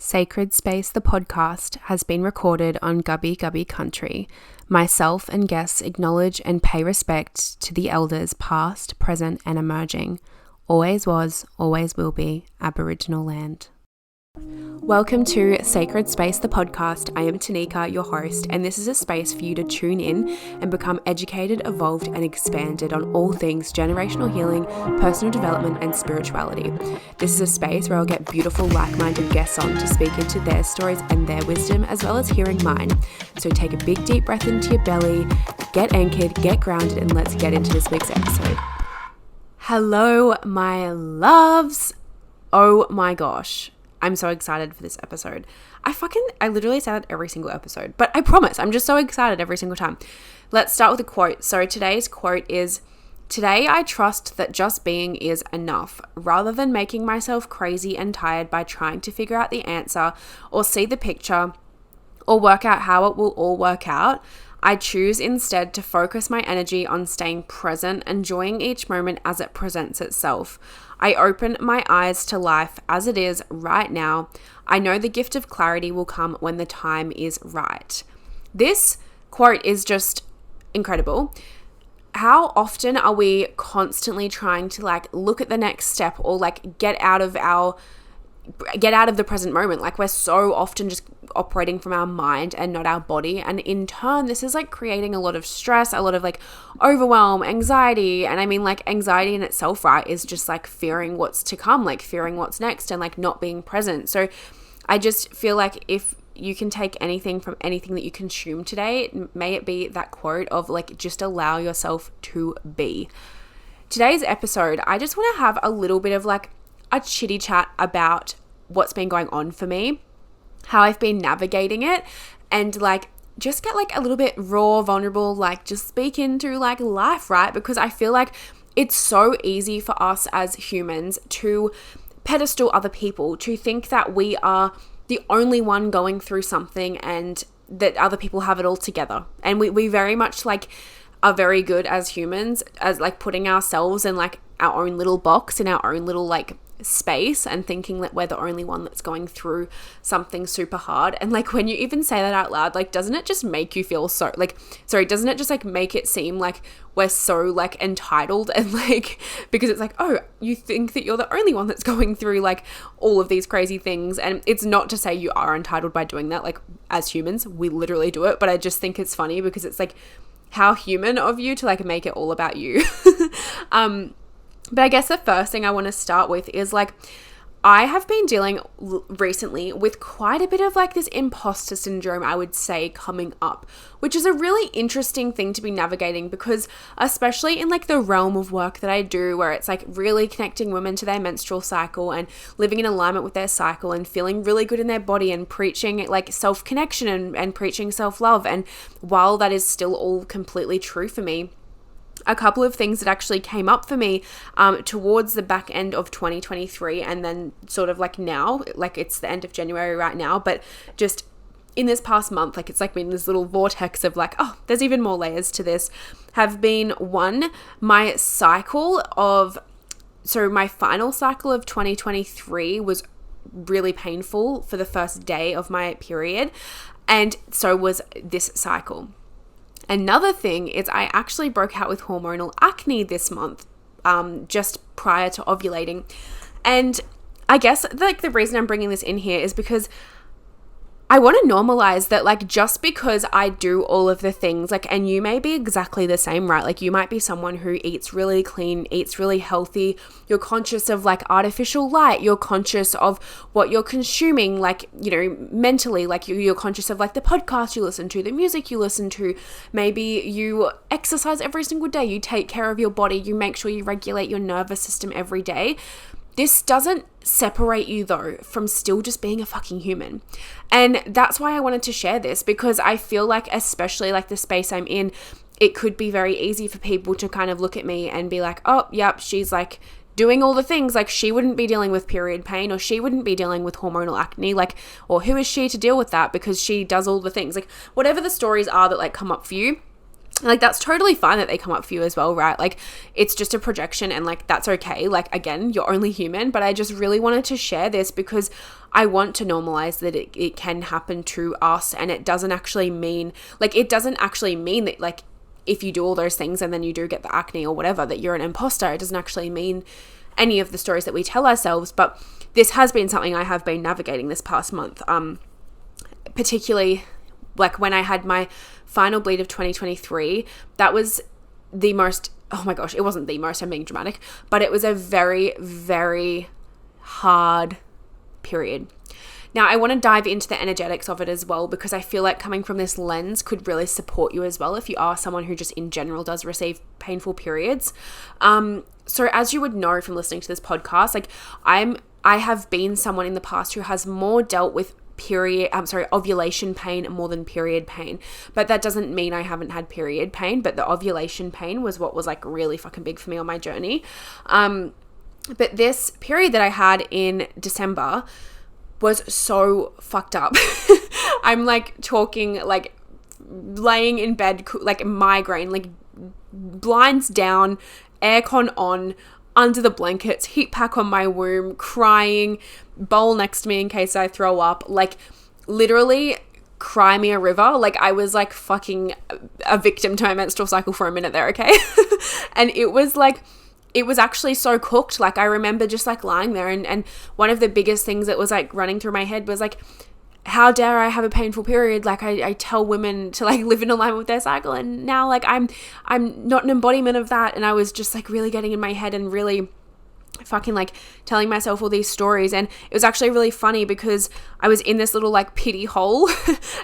Sacred Space, the podcast, has been recorded on Gubby Gubby country. Myself and guests acknowledge and pay respect to the elders past, present and emerging. Always was, always will be Aboriginal land. Welcome to Sacred Space, the podcast. I am Tanika, your host, and this is a space for you to tune in and become educated, evolved, and expanded on all things generational healing, personal development, and spirituality. This is a space where I'll get beautiful, like-minded guests on to speak into their stories and their wisdom, as well as hearing mine. So take a big, deep breath into your belly, get anchored, get grounded, and let's get into this week's episode. Hello, my loves. Oh my gosh. I'm so excited for this episode. I literally say that every single episode, but I promise I'm just so excited every single time. Let's start with a quote. So today's quote is, "Today I trust that just being is enough. Rather than making myself crazy and tired by trying to figure out the answer or see the picture or work out how it will all work out, I choose instead to focus my energy on staying present, enjoying each moment as it presents itself. I open my eyes to life as it is right now. I know the gift of clarity will come when the time is right." This quote is just incredible. How often are we constantly trying to look at the next step or get out of the present moment? We're so often just operating from our mind and not our body, and in turn this is creating a lot of stress, a lot of overwhelm, anxiety. And I mean, anxiety in itself, right, is just fearing what's to come, fearing what's next, and not being present. So I just feel if you can take anything from anything that you consume today, may it be that quote of just allow yourself to be. Today's episode, I just want to have a little bit of a chitty chat about what's been going on for me, how I've been navigating it, and just get a little bit raw, vulnerable, just speak into life, right? Because I feel it's so easy for us as humans to pedestal other people, to think that we are the only one going through something and that other people have it all together. And we very much are very good as humans as putting ourselves in our own little box, in our own little space, and thinking that we're the only one that's going through something super hard. And when you even say that out loud, doesn't it just make you feel so doesn't it just make it seem we're so entitled, and because it's oh, you think that you're the only one that's going through all of these crazy things. And it's not to say you are entitled by doing that. As humans, we literally do it, but I just think it's funny because it's how human of you to make it all about you. But I guess the first thing I want to start with is I have been dealing recently with quite a bit of this imposter syndrome, I would say, coming up, which is a really interesting thing to be navigating, because especially in the realm of work that I do, where it's really connecting women to their menstrual cycle and living in alignment with their cycle and feeling really good in their body and preaching self-connection and preaching self-love. And while that is still all completely true for me, a couple of things that actually came up for me towards the back end of 2023, and then sort of now, it's the end of January right now, but just in this past month, it's been this little vortex of oh, there's even more layers to this, have been one, my final cycle of 2023 was really painful for the first day of my period, and so was this cycle. Another thing is I actually broke out with hormonal acne this month, just prior to ovulating. And I guess the reason I'm bringing this in here is because I want to normalize that just because I do all of the things, and you may be exactly the same, right? You might be someone who eats really clean, eats really healthy. You're conscious of artificial light. You're conscious of what you're consuming, mentally, you're conscious of the podcast you listen to, the music you listen to. Maybe you exercise every single day. You take care of your body. You make sure you regulate your nervous system every day. This doesn't separate you, though, from still just being a fucking human. And that's why I wanted to share this, because I feel especially the space I'm in, it could be very easy for people to kind of look at me and be oh, yep, she's doing all the things. She wouldn't be dealing with period pain, or she wouldn't be dealing with hormonal acne, or who is she to deal with that because she does all the things. Whatever the stories are that come up for you, Like, that's totally fine that they come up for you as well, right? Like, it's just a projection, and like, that's okay. Like, again, you're only human, but I just really wanted to share this because I want to normalize that it can happen to us, and it doesn't actually mean that, like, if you do all those things and then you do get the acne or whatever, that you're an imposter. It doesn't actually mean any of the stories that we tell ourselves, but this has been something I have been navigating this past month, particularly like when I had my final bleed of 2023. That was the most, oh my gosh, it wasn't the most, I'm being dramatic, but it was a very, very hard period. Now, I want to dive into the energetics of it as well, because I feel like coming from this lens could really support you as well if you are someone who just in general does receive painful periods. So as you would know from listening to this podcast, like I have been someone in the past who has more dealt with ovulation pain more than period pain. But that doesn't mean I haven't had period pain, but the ovulation pain was what was like really fucking big for me on my journey. But this period that I had in December was so fucked up. I'm like talking like laying in bed, like migraine, like blinds down, aircon on, under the blankets, heat pack on my womb, crying, bowl next to me in case I throw up, like literally cry me a river. Like I was like fucking a victim to my menstrual cycle for a minute there, okay? And it was actually so cooked. Like I remember just like lying there and one of the biggest things that was like running through my head was like, how dare I have a painful period? Like I tell women to like live in alignment with their cycle, and now like I'm not an embodiment of that. And I was just like really getting in my head and really fucking like telling myself all these stories. And it was actually really funny because I was in this little like pity hole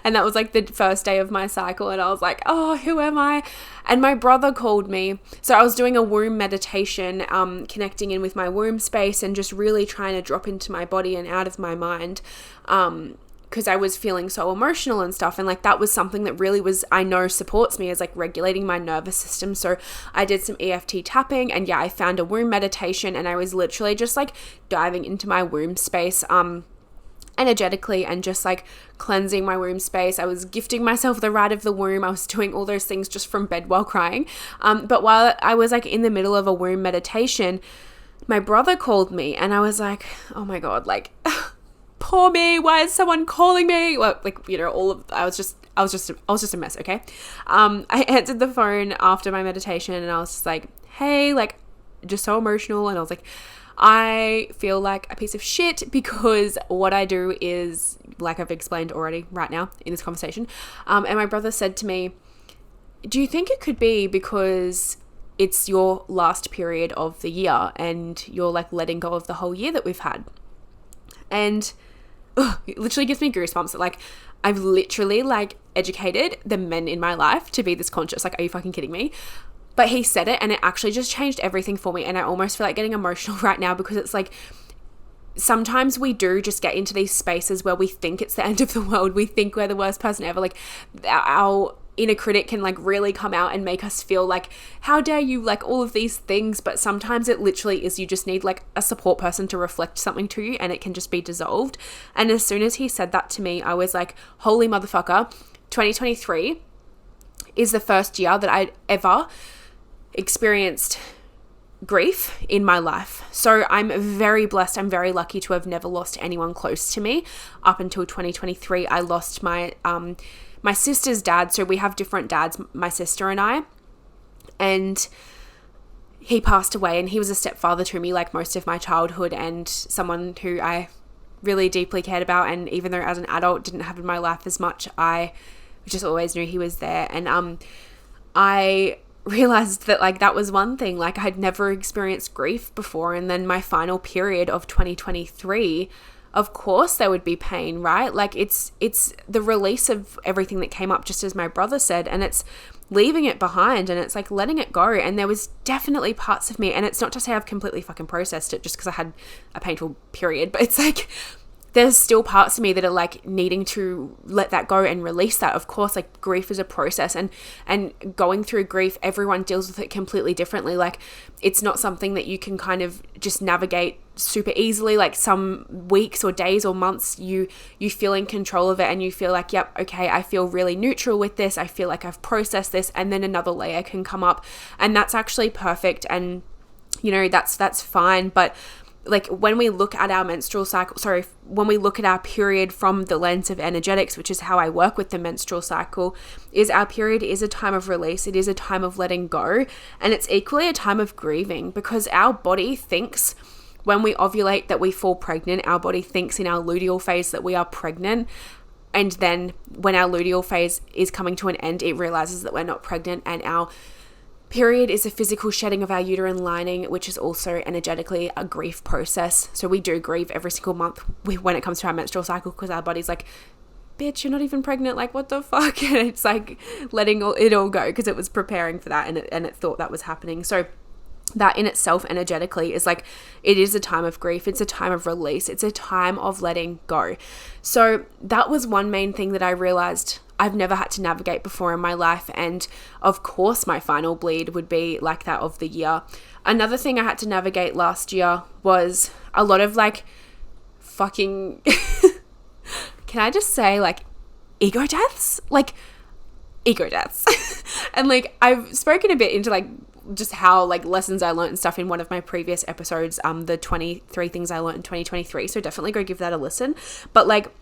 and that was like the first day of my cycle, and I was like, oh, who am I? And my brother called me. So I was doing a womb meditation, connecting in with my womb space and just really trying to drop into my body and out of my mind, because I was feeling so emotional and stuff. And like that was something that really was, I know, supports me, as like regulating my nervous system. So I did some EFT tapping, and yeah, I found a womb meditation, and I was literally just like diving into my womb space energetically and just like cleansing my womb space. I was gifting myself the ride of the womb. I was doing all those things just from bed while crying. But while I was like in the middle of a womb meditation, my brother called me, and I was like, oh my God, like poor me, why is someone calling me? Well, like, you know, I was just a mess, okay? I answered the phone after my meditation, and I was just like, hey, like, just so emotional. And I was like, I feel like a piece of shit because what I do is, like I've explained already right now in this conversation. And my brother said to me, do you think it could be because it's your last period of the year and you're like letting go of the whole year that we've had? And it literally gives me goosebumps that like I've literally like educated the men in my life to be this conscious. Like, are you fucking kidding me? But he said it, and it actually just changed everything for me. And I almost feel like getting emotional right now because it's like sometimes we do just get into these spaces where we think it's the end of the world. We think we're the worst person ever. Like our inner critic can like really come out and make us feel like, how dare you, like all of these things. But sometimes it literally is, you just need like a support person to reflect something to you, and it can just be dissolved. And as soon as he said that to me, I was like, holy motherfucker, 2023 is the first year that I'd ever experienced grief in my life. So I'm very blessed. I'm very lucky to have never lost anyone close to me. Up until 2023, I lost my sister's dad. So we have different dads, my sister and I, and he passed away, and he was a stepfather to me like most of my childhood, and someone who I really deeply cared about. And even though as an adult didn't have in my life as much, I just always knew he was there. And I realized that like that was one thing, like I'd never experienced grief before. And then my final period of 2023, of course there would be pain, right? Like it's the release of everything that came up, just as my brother said, and it's leaving it behind, and it's like letting it go. And there was definitely parts of me, and it's not to say I've completely fucking processed it just because I had a painful period, but it's like there's still parts of me that are like needing to let that go and release that. Of course, like grief is a process, and going through grief, everyone deals with it completely differently. Like it's not something that you can kind of just navigate super easily. Like some weeks or days or months you feel in control of it and you feel like, yep, okay, I feel really neutral with this. I feel like I've processed this, and then another layer can come up, and that's actually perfect. And that's fine. But like when we look at our menstrual cycle, when we look at our period from the lens of energetics, which is how I work with the menstrual cycle, is our period is a time of release. It is a time of letting go, and it's equally a time of grieving, because our body thinks when we ovulate that we fall pregnant. Our body thinks in our luteal phase that we are pregnant. And then when our luteal phase is coming to an end, it realizes that we're not pregnant, and our period is a physical shedding of our uterine lining, which is also energetically a grief process. So we do grieve every single month when it comes to our menstrual cycle, because our body's like, bitch, you're not even pregnant, like what the fuck? And it's like letting it all go, because it was preparing for that, and it thought that was happening. So that in itself energetically is like, it is a time of grief. It's a time of release. It's a time of letting go. So that was one main thing that I realized I've never had to navigate before in my life. And of course my final bleed would be like that of the year. Another thing I had to navigate last year was a lot of like fucking, can I just say like ego deaths? Like ego deaths. And like I've spoken a bit into like just how like lessons I learned and stuff in one of my previous episodes, the 23 things I learned in 2023. So definitely go give that a listen. But like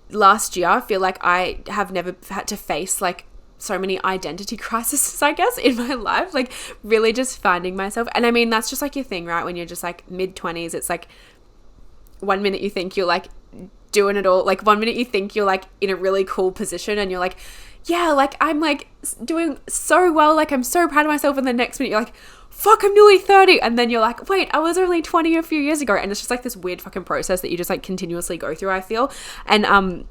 last year, I feel like I have never had to face like so many identity crises, I guess, in my life, like really just finding myself. And I mean, that's just like your thing, right? When you're just like mid-20s, it's like 1 minute you think you're like doing it all. Like 1 minute you think you're like in a really cool position and you're like, yeah, like I'm like doing so well, like I'm so proud of myself. And the next minute you're like, fuck, I'm nearly 30. And then you're like, wait, I was only 20 a few years ago. And it's just like this weird fucking process that you just like continuously go through, I feel. And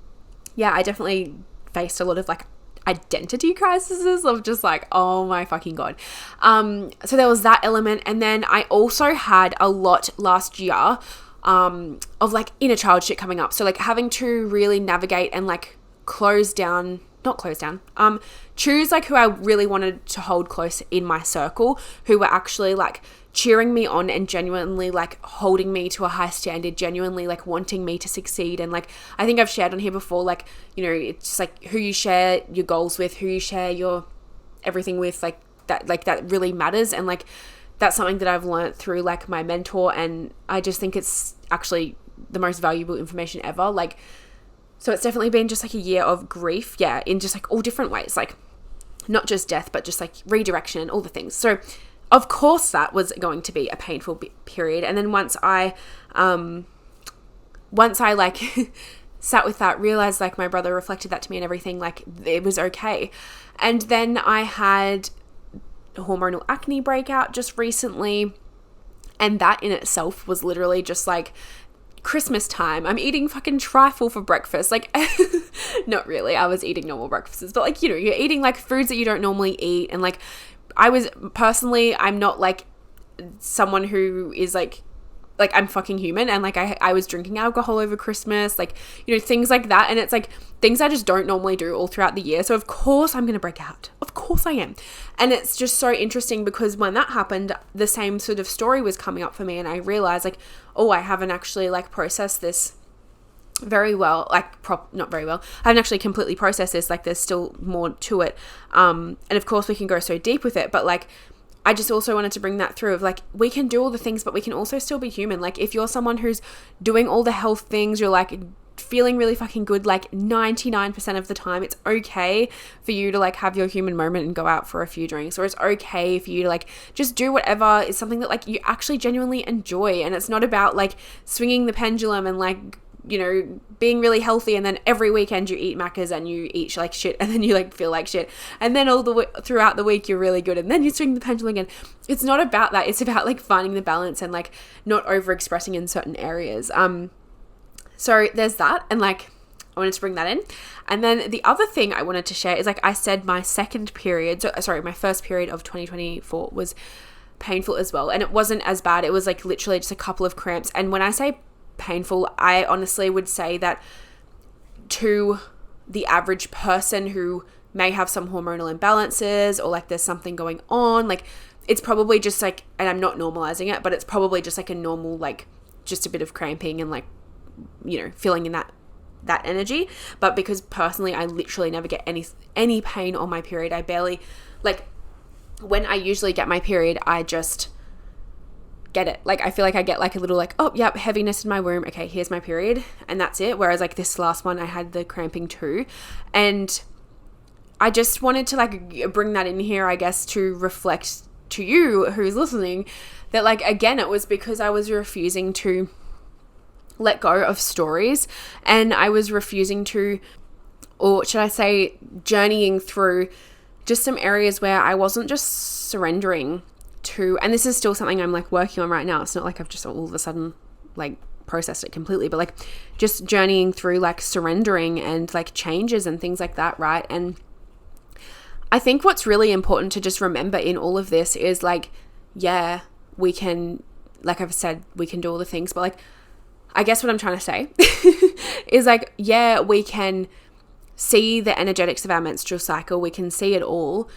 yeah, I definitely faced a lot of like identity crises of just like, oh my fucking God. So there was that element. And then I also had a lot last year of like inner child shit coming up. So like having to really navigate and like choose like who I really wanted to hold close in my circle, who were actually like cheering me on and genuinely like holding me to a high standard, genuinely like wanting me to succeed. And like I think I've shared on here before, like, you know, it's just like who you share your goals with, who you share your everything with, like that really matters. And like that's something that I've learned through like my mentor, and I just think it's actually the most valuable information ever. Like, so it's definitely been just like a year of grief, yeah, in just like all different ways, like not just death, but just like redirection and all the things. So of course that was going to be a painful period. And then once I like sat with that, realized like my brother reflected that to me and everything, like it was okay. And then I had hormonal acne breakout just recently. And that in itself was literally just like Christmas time. I'm eating fucking trifle for breakfast. Like, not really. I was eating normal breakfasts, but like, you know, you're eating like foods that you don't normally eat. And like, I'm not like someone who is like I'm fucking human. And like, I was drinking alcohol over Christmas, like, you know, things like that. And it's like things I just don't normally do all throughout the year. So of course I'm going to break out. Of course I am. And it's just so interesting because when that happened, the same sort of story was coming up for me. And I realized like, oh, I haven't actually like processed this very well, like not very well. I haven't actually completely processed this. Like there's still more to it. And of course we can go so deep with it, but like, I just also wanted to bring that through of like, we can do all the things, but we can also still be human. Like if you're someone who's doing all the health things, you're like feeling really fucking good, like 99% of the time, it's okay for you to like have your human moment and go out for a few drinks, or it's okay for you to like just do whatever is something that like you actually genuinely enjoy. And it's not about like swinging the pendulum and like, you know, being really healthy and then every weekend you eat Maccas and you eat like shit and then you like feel like shit and then throughout the week you're really good and then you swing the pendulum again. It's not about that. It's about like finding the balance and like not overexpressing in certain areas. So there's that, and like I wanted to bring that in. And then the other thing I wanted to share is like I said, my first period of 2024 was painful as well, and it wasn't as bad. It was like literally just a couple of cramps, and when I say painful. I honestly would say that to the average person who may have some hormonal imbalances, or like there's something going on, like it's probably just like, and I'm not normalizing it, but it's probably just like a normal, like just a bit of cramping and like, you know, feeling in that energy. But because personally I literally never get any pain on my period, I barely, like when I usually get my period, I just get it. Like I feel like I get like a little like, oh yep, heaviness in my womb, okay, here's my period, and that's it. Whereas like this last one I had the cramping too, and I just wanted to like bring that in here, I guess, to reflect to you who's listening that like, again, it was because I was refusing to let go of stories, and I was refusing to, or should I say journeying through just some areas where I wasn't just surrendering to, and this is still something I'm like working on right now. It's not like I've just all of a sudden like processed it completely, but like just journeying through like surrendering and like changes and things like that, right? And I think what's really important to just remember in all of this is like, yeah, we can, like I've said, we can do all the things, but like, I guess what I'm trying to say is like, yeah, we can see the energetics of our menstrual cycle. We can see it all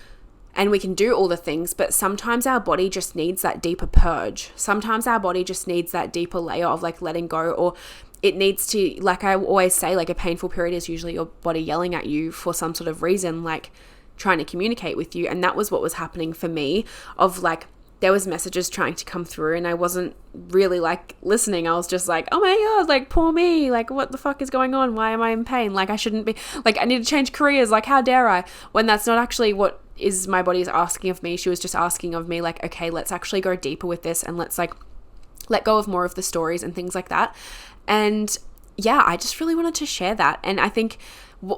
and we can do all the things, but sometimes our body just needs that deeper purge. Sometimes our body just needs that deeper layer of like letting go, or it needs to, like I always say, like a painful period is usually your body yelling at you for some sort of reason, like trying to communicate with you. And that was what was happening for me, of like, there was messages trying to come through and I wasn't really like listening. I was just like, oh my God, like poor me. Like what the fuck is going on? Why am I in pain? Like I shouldn't be, like I need to change careers. Like how dare I? When that's not actually what is my body's asking of me. She was just asking of me like, okay, let's actually go deeper with this and let's like let go of more of the stories and things like that. And yeah, I just really wanted to share that. And I think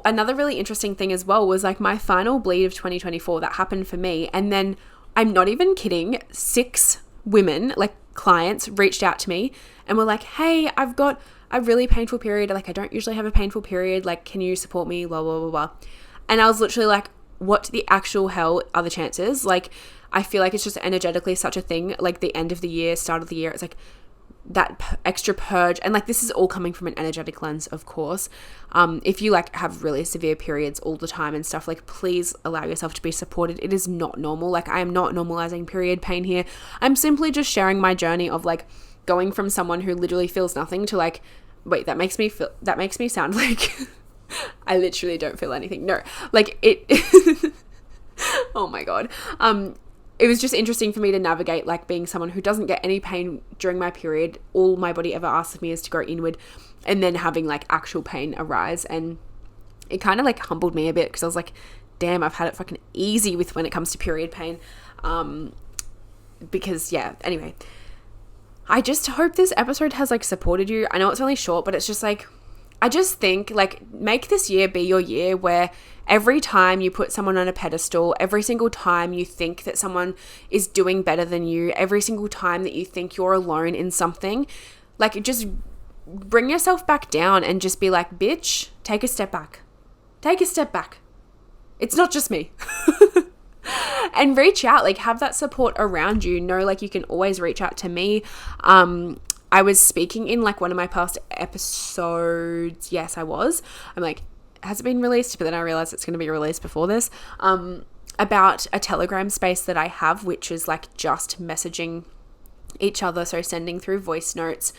another really interesting thing as well was like my final bleed of 2024 that happened for me. And then I'm not even kidding, 6 women, like clients, reached out to me and were like, hey, I've got a really painful period. Like I don't usually have a painful period. Like, can you support me? Blah, blah, blah, blah. And I was literally like, what the actual hell are the chances? Like, I feel like it's just energetically such a thing. Like the end of the year, start of the year, it's like that extra purge. And like, this is all coming from an energetic lens, of course. If you like have really severe periods all the time and stuff, like please allow yourself to be supported. It is not normal. Like I am not normalizing period pain here. I'm simply just sharing my journey of like going from someone who literally feels nothing to like, wait, that makes me sound like I literally don't feel anything. No, like it, oh my God. It was just interesting for me to navigate like being someone who doesn't get any pain during my period. All my body ever asks of me is to go inward, and then having like actual pain arise. And it kind of like humbled me a bit because I was like, damn, I've had it fucking easy with when it comes to period pain. Because yeah, anyway, I just hope this episode has like supported you. I know it's only short, but it's just like, I just think like make this year be your year where every time you put someone on a pedestal, every single time you think that someone is doing better than you, every single time that you think you're alone in something, like just bring yourself back down and just be like, bitch, take a step back. Take a step back. It's not just me. And reach out, like have that support around you. Know like you can always reach out to me. I was speaking in like one of my past episodes. Yes, I was. I'm like, has it been released? But then I realized it's going to be released before this. About a Telegram space that I have, which is like just messaging each other. So sending through voice notes,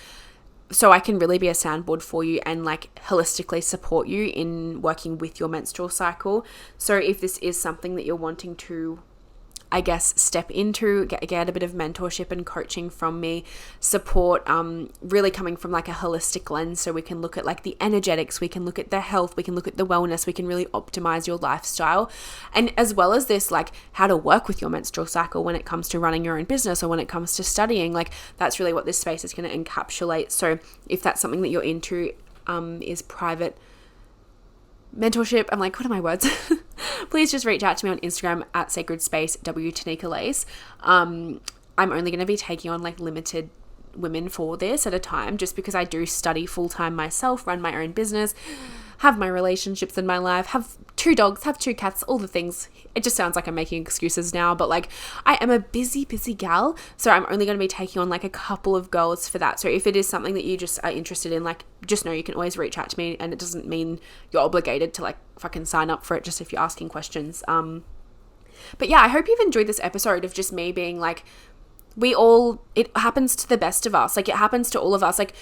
so I can really be a soundboard for you and like holistically support you in working with your menstrual cycle. So if this is something that you're wanting to, I guess, step into, get a bit of mentorship and coaching from me, support, really coming from like a holistic lens, so we can look at like the energetics, we can look at the health, we can look at the wellness, we can really optimize your lifestyle, and as well as this, like how to work with your menstrual cycle when it comes to running your own business or when it comes to studying. Like that's really what this space is going to encapsulate. So if that's something that you're into, is private mentorship, I'm like, what are my words? Please just reach out to me on Instagram at Sacred Space Tanika Lace. I'm only going to be taking on like limited women for this at a time, just because I do study full time myself, run my own business. have my relationships in my life, have 2 dogs, have 2 cats, all the things. It just sounds like I'm making excuses now, but like I am a busy gal, so I'm only going to be taking on like a couple of goals for that. So if it is something that you just are interested in, like just know you can always reach out to me, and it doesn't mean you're obligated to like fucking sign up for it just if you're asking questions. But yeah, I hope you've enjoyed this episode of just me being like, it happens to the best of us. Like it happens to all of us. Like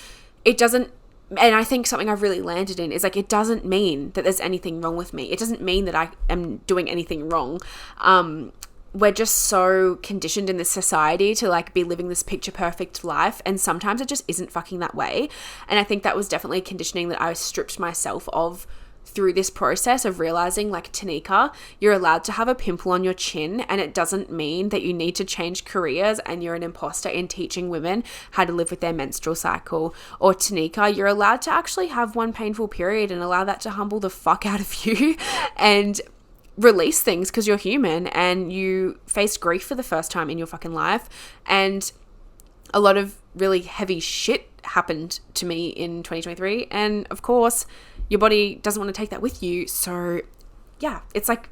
it doesn't, and I think something I've really landed in is like, it doesn't mean that there's anything wrong with me. It doesn't mean that I am doing anything wrong. We're just so conditioned in this society to like be living this picture perfect life. And sometimes it just isn't fucking that way. And I think that was definitely conditioning that I stripped myself of through this process of realizing, like, Tanika, you're allowed to have a pimple on your chin, and it doesn't mean that you need to change careers and you're an imposter in teaching women how to live with their menstrual cycle. Or Tanika, you're allowed to actually have one painful period and allow that to humble the fuck out of you and release things because you're human and you faced grief for the first time in your fucking life. And a lot of really heavy shit happened to me in 2023. And of course, your body doesn't want to take that with you. So yeah, it's like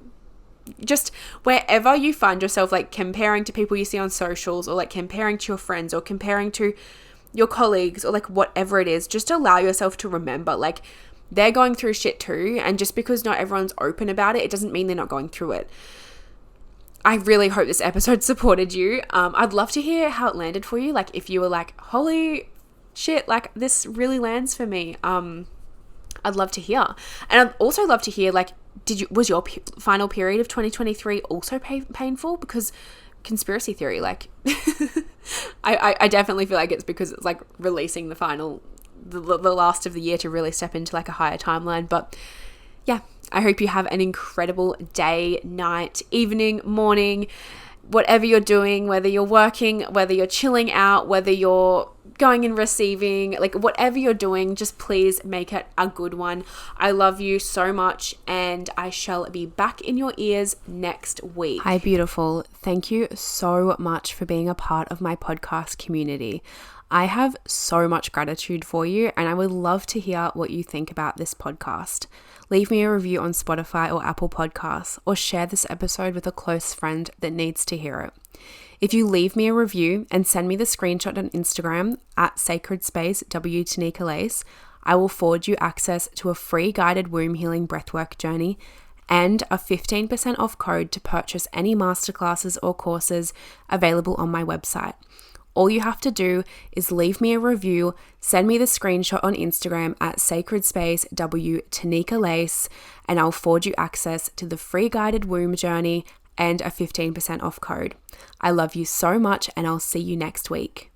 just wherever you find yourself, like comparing to people you see on socials, or like comparing to your friends, or comparing to your colleagues, or like whatever it is, just allow yourself to remember, like, they're going through shit too. And just because not everyone's open about it, it doesn't mean they're not going through it. I really hope this episode supported you. I'd love to hear how it landed for you. Like if you were like, holy shit, like this really lands for me. I'd love to hear. And I'd also love to hear, like, was your final period of 2023 also painful? Because conspiracy theory, like, I definitely feel like it's because it's like releasing the last of the year to really step into like a higher timeline. But yeah, I hope you have an incredible day, night, evening, morning, whatever you're doing, whether you're working, whether you're chilling out, whether you're going and receiving, like whatever you're doing, just please make it a good one. I love you so much, and I shall be back in your ears next week. Hi, beautiful. Thank you so much for being a part of my podcast community. I have so much gratitude for you, and I would love to hear what you think about this podcast. Leave me a review on Spotify or Apple Podcasts, or share this episode with a close friend that needs to hear it. If you leave me a review and send me the screenshot on Instagram at sacredspace_Tanika, I will forward you access to a free guided womb healing breathwork journey and a 15% off code to purchase any masterclasses or courses available on my website. All you have to do is leave me a review, send me the screenshot on Instagram at sacredspace_Tanika, and I'll forward you access to the free guided womb journey and a 15% off code. I love you so much, and I'll see you next week.